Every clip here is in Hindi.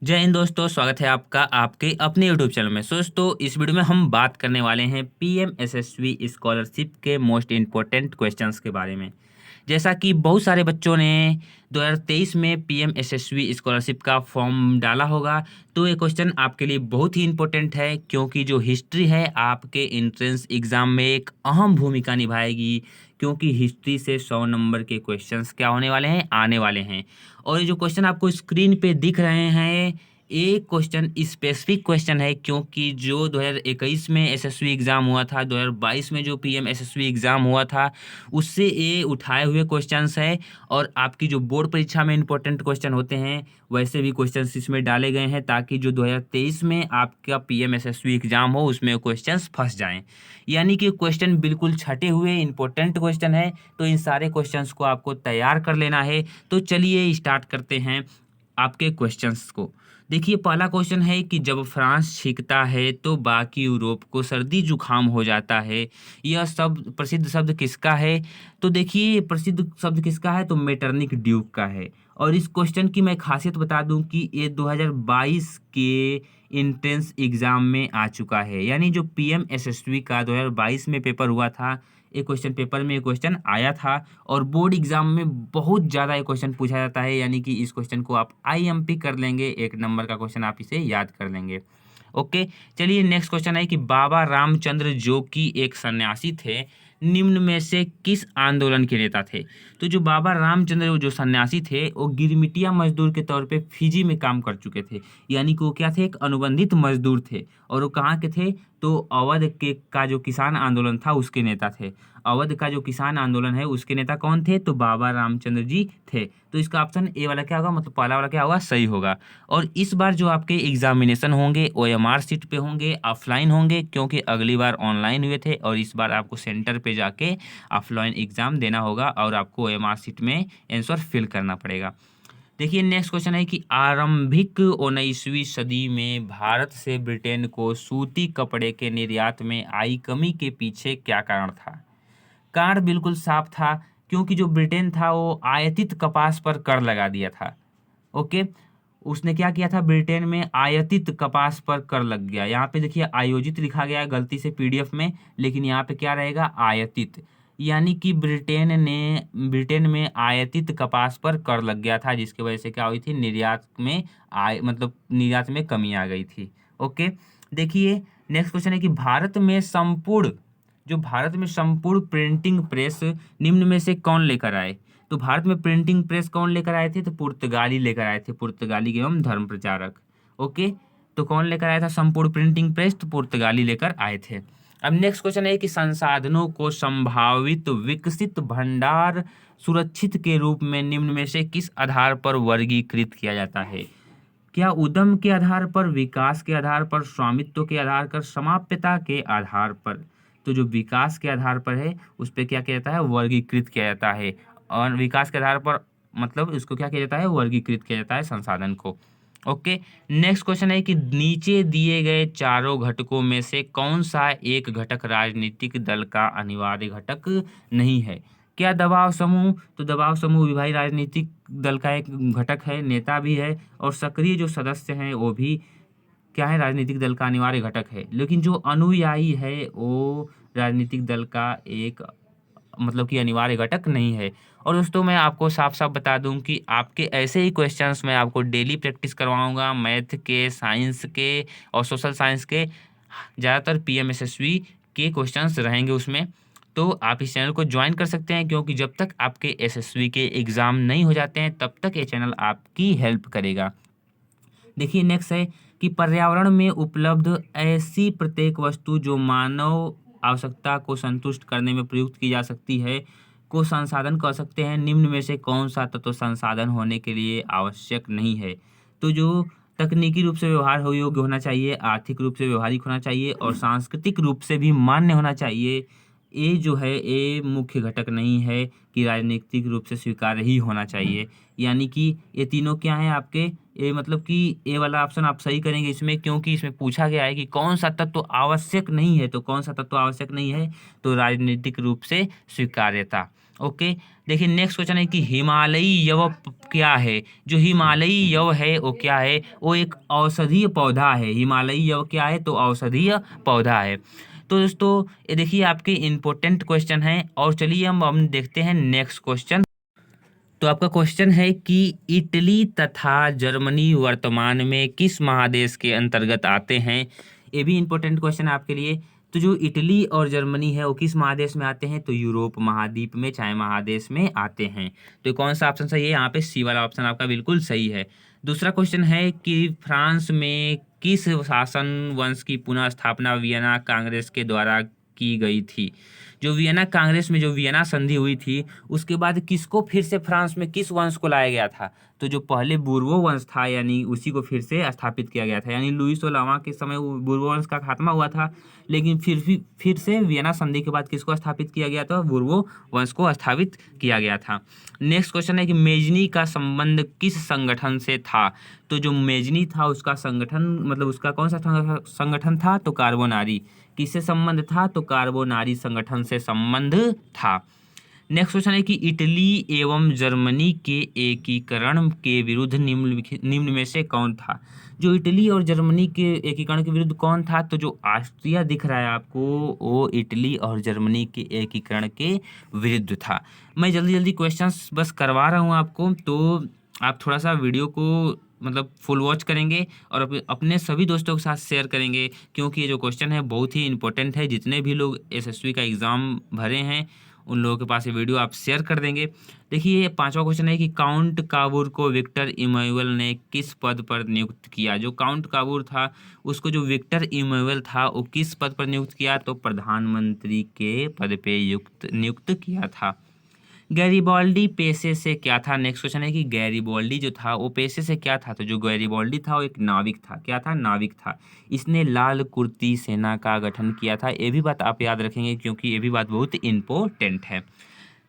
जय हिंद दोस्तों, स्वागत है आपका आपके अपने यूट्यूब चैनल में। दोस्तों, इस वीडियो में हम बात करने वाले हैं पीएम एसएसवी स्कॉलरशिप के मोस्ट इम्पोर्टेंट क्वेश्चंस के बारे में। जैसा कि बहुत सारे बच्चों ने 2023 में पीएम एसएसवी स्कॉलरशिप का फॉर्म डाला होगा, तो ये क्वेश्चन आपके लिए बहुत ही इम्पोर्टेंट है, क्योंकि जो हिस्ट्री है आपके एंट्रेंस एग्ज़ाम में एक अहम भूमिका निभाएगी। क्योंकि हिस्ट्री से 100 नंबर के क्वेश्चंस क्या होने वाले हैं, आने वाले हैं। और ये जो क्वेश्चन आपको स्क्रीन पे दिख रहे हैं, ये क्वेश्चन स्पेसिफिक क्वेश्चन है, क्योंकि जो 2021 में एसएसवी एग्ज़ाम हुआ था, 2022 में जो पीएम एसएसवी एग्ज़ाम हुआ था, उससे ये उठाए हुए क्वेश्चंस है। और आपकी जो बोर्ड परीक्षा में इंपॉर्टेंट क्वेश्चन होते हैं, वैसे भी क्वेश्चंस इसमें डाले गए हैं, ताकि जो 2023 में आपका पीएम एसएसवी एग्ज़ाम हो, उसमें क्वेश्चंस फंस जाएं। यानी कि क्वेश्चन बिल्कुल छटे हुए इंपॉर्टेंट क्वेश्चन है, तो इन सारे क्वेश्चंस को आपको तैयार कर लेना है। तो चलिए स्टार्ट करते हैं आपके क्वेश्चंस को। देखिए, पहला क्वेश्चन है कि जब फ्रांस छींकता है तो बाकी यूरोप को सर्दी जुकाम हो जाता है। यह शब्द, प्रसिद्ध शब्द किसका है? तो देखिए, ये प्रसिद्ध शब्द किसका है? तो मेटरनिक ड्यूक का है। और इस क्वेश्चन की मैं खासियत बता दूं कि ये 2022 के एंट्रेंस एग्जाम में आ चुका है। यानी जो पीएम एसएसवी का 2022 में पेपर हुआ था, ये क्वेश्चन पेपर में ये क्वेश्चन आया था। और बोर्ड एग्जाम में बहुत ज़्यादा ये क्वेश्चन पूछा जाता है। यानी कि इस क्वेश्चन को आप आईएमपी कर लेंगे, 1 नंबर का क्वेश्चन आप इसे याद कर लेंगे। ओके, चलिए नेक्स्ट क्वेश्चन है कि बाबा रामचंद्र जो कि एक सन्यासी थे, निम्न में से किस आंदोलन के नेता थे? तो जो बाबा रामचंद्र जो सन्यासी थे, वो गिरमिटिया मजदूर के तौर पे फिजी में काम कर चुके थे। यानी कि वो क्या थे? एक अनुबंधित मजदूर थे। और वो कहाँ के थे? तो अवध के का जो किसान आंदोलन था, उसके नेता थे। अवध का जो किसान आंदोलन है, उसके नेता कौन थे? तो बाबा रामचंद्र जी थे। तो इसका ऑप्शन ए वाला क्या होगा? मतलब पहला वाला क्या होगा? सही होगा। और इस बार जो आपके एग्जामिनेशन होंगे, ओएमआर सीट पे होंगे, ऑफलाइन होंगे, क्योंकि अगली बार ऑनलाइन हुए थे और इस बार आपको सेंटर पे जाके ऑफलाइन एग्जाम देना होगा और आपको ओएमआर सीट में आंसर फिल करना पड़ेगा। देखिए, नेक्स्ट क्वेश्चन है कि आरंभिक 19वीं सदी में भारत से ब्रिटेन को सूती कपड़े के निर्यात में आई कमी के पीछे क्या कारण था? कारण बिल्कुल साफ था, क्योंकि जो ब्रिटेन था वो आयातित कपास पर कर लगा दिया था। ओके, उसने क्या किया था? ब्रिटेन में आयातित कपास पर कर लग गया। यहाँ पे देखिए आयोजित लिखा गया है गलती से पीडीएफ में, लेकिन यहाँ पे क्या रहेगा? आयातित। यानी कि ब्रिटेन में आयातित कपास पर कर लग गया था, जिसकी वजह से क्या हुई थी? निर्यात में मतलब निर्यात में कमी आ गई थी। ओके, देखिए नेक्स्ट क्वेश्चन है कि भारत में संपूर्ण प्रिंटिंग प्रेस निम्न में से कौन लेकर आए? तो भारत में प्रिंटिंग प्रेस कौन लेकर आए थे? तो पुर्तगाली लेकर आए थे, पुर्तगाली एवं धर्म प्रचारक। ओके, तो कौन लेकर आया था संपूर्ण प्रिंटिंग प्रेस? तो पुर्तगाली लेकर आए थे। अब नेक्स्ट क्वेश्चन है कि संसाधनों को संभावित विकसित भंडार सुरक्षित के रूप में निम्न में से किस आधार पर वर्गीकृत किया जाता है? क्या उद्यम के आधार पर, विकास के आधार पर, स्वामित्व के आधार पर, समाप्यता के आधार पर? तो जो विकास के आधार पर है, उस पे क्या किया जाता है? वर्गीकृत किया जाता है। और विकास के आधार पर मतलब उसको क्या किया जाता है? वर्गीकृत किया जाता है संसाधन को। ओके, नेक्स्ट क्वेश्चन है कि नीचे दिए गए चारों घटकों में से कौन सा एक घटक राजनीतिक दल का अनिवार्य घटक नहीं है? क्या दबाव समूह? तो दबाव समूह भी भाई राजनीतिक दल का एक घटक है, नेता भी है। और सक्रिय जो सदस्य हैं वो भी क्या है? राजनीतिक दल का अनिवार्य घटक है। लेकिन जो अनुयायी है वो राजनीतिक दल का एक मतलब कि अनिवार्य घटक नहीं है। और दोस्तों, मैं आपको साफ साफ बता दूं कि आपके ऐसे ही क्वेश्चंस मैं आपको डेली प्रैक्टिस करवाऊंगा, मैथ के, साइंस के और सोशल साइंस के। ज़्यादातर पीएमएसएसवी के क्वेश्चंस रहेंगे उसमें। तो आप इस चैनल को ज्वाइन कर सकते हैं, क्योंकि जब तक आपके एसएसवी के एग्ज़ाम नहीं हो जाते हैं, तब तक ये चैनल आपकी हेल्प करेगा। देखिए नेक्स्ट है कि पर्यावरण में उपलब्ध ऐसी प्रत्येक वस्तु जो मानव आवश्यकता को संतुष्ट करने में प्रयुक्त की जा सकती है, को संसाधन कह सकते हैं। निम्न में से कौन सा तत्व संसाधन होने के लिए आवश्यक नहीं है? तो जो तकनीकी रूप से व्यवहार हो योग्य होना चाहिए, आर्थिक रूप से व्यवहारिक होना चाहिए और सांस्कृतिक रूप से भी मान्य होना चाहिए। ये जो है ये मुख्य घटक नहीं है कि राजनीतिक रूप से स्वीकार्य ही होना चाहिए। यानी कि ये तीनों क्या हैं आपके? ये मतलब कि ए वाला ऑप्शन आप सही करेंगे इसमें, क्योंकि इसमें पूछा गया है कि कौन सा तत्व आवश्यक नहीं है। तो कौन सा तत्व आवश्यक नहीं है? तो राजनीतिक रूप से स्वीकार्यता। ओके। देखिए नेक्स्ट क्वेश्चन है कि हिमालयी यव क्या है। जो हिमालयी यव है वो क्या है, वो एक औषधीय पौधा है। हिमालयी यव क्या है, तो औषधीय पौधा है। तो दोस्तों ये देखिए आपके इम्पोर्टेंट क्वेश्चन हैं। और चलिए हम देखते हैं नेक्स्ट क्वेश्चन। तो आपका क्वेश्चन है कि इटली तथा जर्मनी वर्तमान में किस महादेश के अंतर्गत आते हैं। ये भी इंपॉर्टेंट क्वेश्चन है आपके लिए। तो जो इटली और जर्मनी है वो किस महादेश में आते हैं, तो यूरोप महाद्वीप में, चाहे महादेश में आते हैं। तो कौन सा ऑप्शन सही है, यहाँ पे सी वाला ऑप्शन आपका बिल्कुल सही है। दूसरा क्वेश्चन है कि फ्रांस में किस शासन वंश की पुनः स्थापना वियना कांग्रेस के द्वारा की गई थी। जो वियना कांग्रेस में जो वियना संधि हुई थी, उसके बाद किसको फिर से फ्रांस में किस वंश को लाया गया था, तो जो पहले बुर्बो वंश था यानी उसी को फिर से स्थापित किया गया था। यानी लुईस सोलावा के समय वो बुर्बो वंश का खात्मा हुआ था, लेकिन फिर से वियना संधि के बाद किसको स्थापित किया गया था, बुर्बो वंश को स्थापित किया गया था। नेक्स्ट क्वेश्चन है कि मेजनी का संबंध किस संगठन से था। तो जो मेजनी था उसका संगठन, मतलब उसका कौन सा संगठन था, तो कार्बोनारी। किससे संबंध था, तो कार्बोनारी संगठन से संबंध था। नेक्स्ट क्वेश्चन है कि इटली एवं जर्मनी के एकीकरण के विरुद्ध निम्न में से कौन था। जो इटली और जर्मनी के एकीकरण के विरुद्ध कौन था, तो जो ऑस्ट्रिया दिख रहा है आपको, वो इटली और जर्मनी के एकीकरण के विरुद्ध था। मैं जल्दी जल्दी क्वेश्चंस बस करवा रहा हूँ आपको, तो आप थोड़ा सा वीडियो को मतलब फुल वॉच करेंगे और अपने सभी दोस्तों के साथ शेयर करेंगे, क्योंकि ये जो क्वेश्चन है बहुत ही इंपॉर्टेंट है। जितने भी लोग एसएससी का एग्ज़ाम भरे हैं उन लोगों के पास ये वीडियो आप शेयर कर देंगे। देखिए पांचवा क्वेश्चन है कि काउंट काबूर को विक्टर इमैनुअल ने किस पद पर नियुक्त किया। जो काउंट काबूर था उसको जो विक्टर इमैनुअल था वो किस पद पर नियुक्त किया, तो प्रधानमंत्री के पद पे नियुक्त किया था। गैरिबॉल्डी पेशे से क्या था। नेक्स्ट क्वेश्चन है कि गैरिबॉल्डी जो था वो पेशे से क्या था। तो जो गैरिबॉल्डी था वो एक नाविक था। क्या था, नाविक था। इसने लाल कुर्ती सेना का गठन किया था। ये भी बात आप याद रखेंगे क्योंकि ये भी बात बहुत इंपॉर्टेंट है।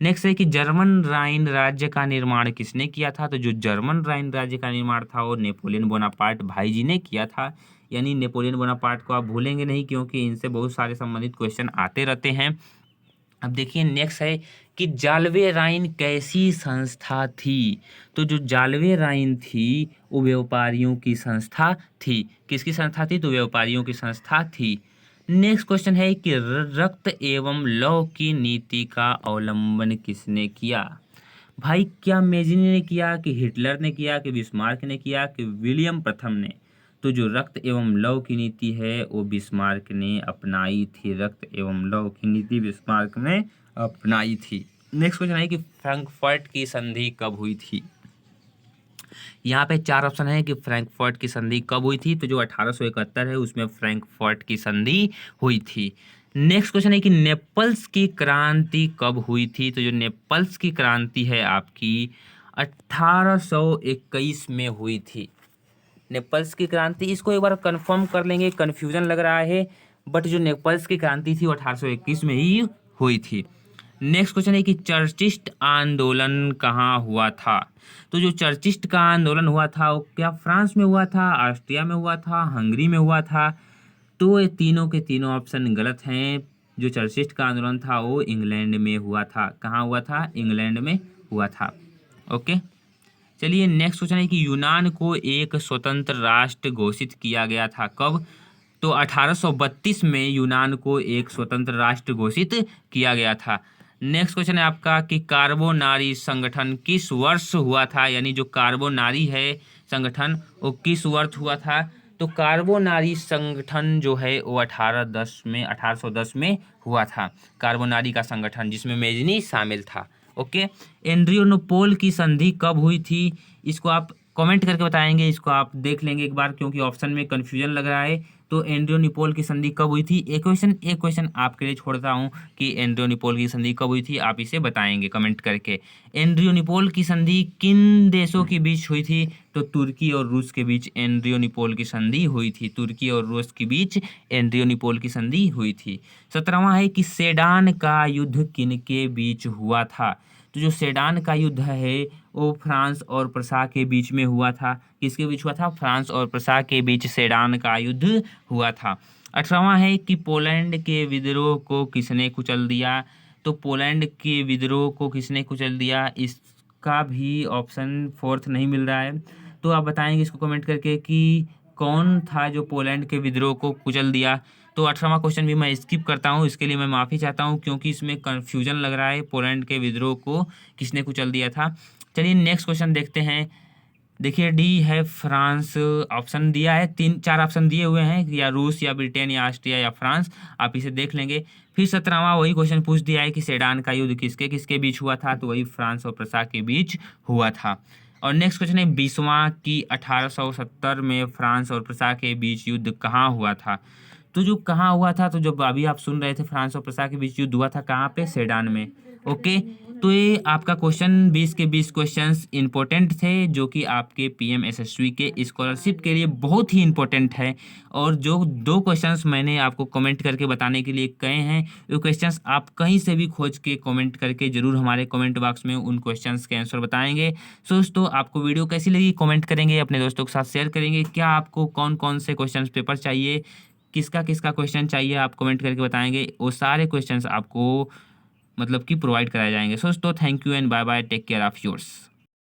नेक्स्ट है कि जर्मन राइन राज्य का निर्माण किसने किया था। तो जो जर्मन राइन राज्य का निर्माण था वो नेपोलियन बोनापार्ट भाई जी ने किया था। यानी नेपोलियन बोनापार्ट को आप भूलेंगे नहीं, क्योंकि इनसे बहुत सारे संबंधित क्वेश्चन आते रहते हैं। अब देखिए नेक्स्ट है कि जालवे राइन कैसी संस्था थी। तो जो जालवे राइन थी वो व्यापारियों की संस्था थी। किसकी संस्था थी, तो व्यापारियों की संस्था थी। नेक्स्ट क्वेश्चन है कि रक्त एवं लौ की नीति का अवलंबन किसने किया। भाई क्या मेजिनी ने किया, कि हिटलर ने किया, कि बिस्मार्क ने किया, कि विलियम प्रथम ने। तो जो रक्त एवं लौ की नीति है वो बिस्मार्क ने अपनाई थी। रक्त एवं लौ की नीति बिस्मार्क ने अपनाई थी। नेक्स्ट क्वेश्चन है कि फ्रैंकफर्ट की संधि कब हुई थी। यहाँ पे चार ऑप्शन है कि फ्रैंकफर्ट की संधि कब हुई थी। तो जो 1871 है उसमें फ्रैंकफर्ट की संधि हुई थी। नेक्स्ट क्वेश्चन है कि नेपल्स की क्रांति कब हुई थी। तो जो नेपल्स की क्रांति है आपकी 1821 में हुई थी। नेपल्स की क्रांति, इसको एक बार कंफर्म कर लेंगे, कन्फ्यूजन लग रहा है, बट जो नेपल्स की क्रांति थी वो 1821 में ही हुई थी। नेक्स्ट क्वेश्चन है कि चर्चिस्ट आंदोलन कहाँ हुआ था। तो जो चर्चिस्ट का आंदोलन हुआ था वो क्या फ्रांस में हुआ था, ऑस्ट्रिया में हुआ था, हंगरी में हुआ था। तो ये तीनों के तीनों ऑप्शन गलत हैं। जो चर्चिस्ट का आंदोलन था वो इंग्लैंड में हुआ था। कहाँ हुआ था, इंग्लैंड में हुआ था। ओके चलिए नेक्स्ट क्वेश्चन है कि यूनान को एक स्वतंत्र राष्ट्र घोषित किया गया था कब। तो 1832 में यूनान को एक स्वतंत्र राष्ट्र घोषित किया गया था। नेक्स्ट क्वेश्चन है आपका कि कार्बोनारी संगठन किस वर्ष हुआ था। यानी जो कार्बोनारी है संगठन वो किस वर्ष हुआ था। तो कार्बोनारी संगठन जो है वो 1810 में हुआ था। कार्बोनारी का संगठन जिसमें मेजनी शामिल था। ओके एंड्रियोनोपोल की संधि कब हुई थी, इसको आप कमेंट करके बताएंगे। इसको आप देख लेंगे एक बार, क्योंकि ऑप्शन में कन्फ्यूजन लग रहा है। तो एंड्रियोनिपोल की संधि कब हुई थी। एक क्वेश्चन आपके लिए छोड़ता हूँ कि एंड्रियोनिपोल की संधि कब हुई थी, आप इसे बताएंगे कमेंट करके। एंड्रियोनिपोल की संधि किन देशों के बीच हुई थी। तो तुर्की और रूस के बीच एंड्रियोनिपोल की संधि हुई थी। तुर्की और रूस के बीच एंड्रियोनिपोल की संधि हुई थी। 17वां है कि सेडान का युद्ध किनके बीच हुआ था। तो जो सेडान का युद्ध है वो फ्रांस और प्रसा के बीच में हुआ था। किसके बीच हुआ था, फ्रांस और प्रसा के बीच सेडान का युद्ध हुआ था। 18वां है कि पोलैंड के विद्रोह को किसने कुचल दिया। तो जो पोलैंड के विद्रोह को किसने कुचल दिया, तो तो पोलैंड के विद्रोह को किसने कुचल दिया, इसका भी ऑप्शन फोर्थ नहीं मिल रहा है। तो आप बताएंगे इसको कमेंट करके कि कौन था जो पोलैंड के विद्रोह को कुचल दिया। तो 18वां क्वेश्चन भी मैं स्किप करता हूँ, इसके लिए मैं माफ़ी चाहता हूँ क्योंकि इसमें कन्फ्यूजन लग रहा है पोलैंड के विद्रोह को किसने कुचल दिया था। चलिए नेक्स्ट क्वेश्चन देखते हैं। देखिए डी है फ्रांस, ऑप्शन दिया है, 3-4 ऑप्शन दिए हुए हैं, या रूस या ब्रिटेन या ऑस्ट्रिया या फ्रांस, आप इसे देख लेंगे। फिर 17वां वही क्वेश्चन पूछ दिया है कि सेडान का युद्ध किसके किसके बीच हुआ था, तो वही फ्रांस और प्रसा के बीच हुआ था। और नेक्स्ट क्वेश्चन है 20वां की 1870 में फ्रांस और प्रसा के बीच युद्ध कहाँ हुआ था। तो जो कहाँ हुआ था, तो जब अभी आप सुन रहे थे फ्रांस और प्रसा के बीच युद्ध हुआ था कहाँ पे, सेडान में। ओके, तो ये आपका क्वेश्चन 20 के 20 क्वेश्चंस इंपॉर्टेंट थे जो कि आपके पीएम एसएसवी के स्कॉलरशिप के लिए बहुत ही इंपॉर्टेंट है। और जो 2 क्वेश्चंस मैंने आपको कमेंट करके बताने के लिए कहे हैं, वो क्वेश्चंस आप कहीं से भी खोज के कमेंट करके जरूर हमारे कमेंट बॉक्स में उन क्वेश्चंस के आंसर बताएंगे। सो दोस्तों आपको वीडियो कैसी लगी कमेंट करेंगे, अपने दोस्तों के साथ शेयर करेंगे। क्या आपको कौन कौन से क्वेश्चन पेपर चाहिए, किसका किसका क्वेश्चन चाहिए, आप कमेंट करके बताएंगे। वो सारे क्वेश्चंस आपको मतलब कि प्रोवाइड कराए जाएंगे। सो दोस्तों thank you and bye bye, take care of yours.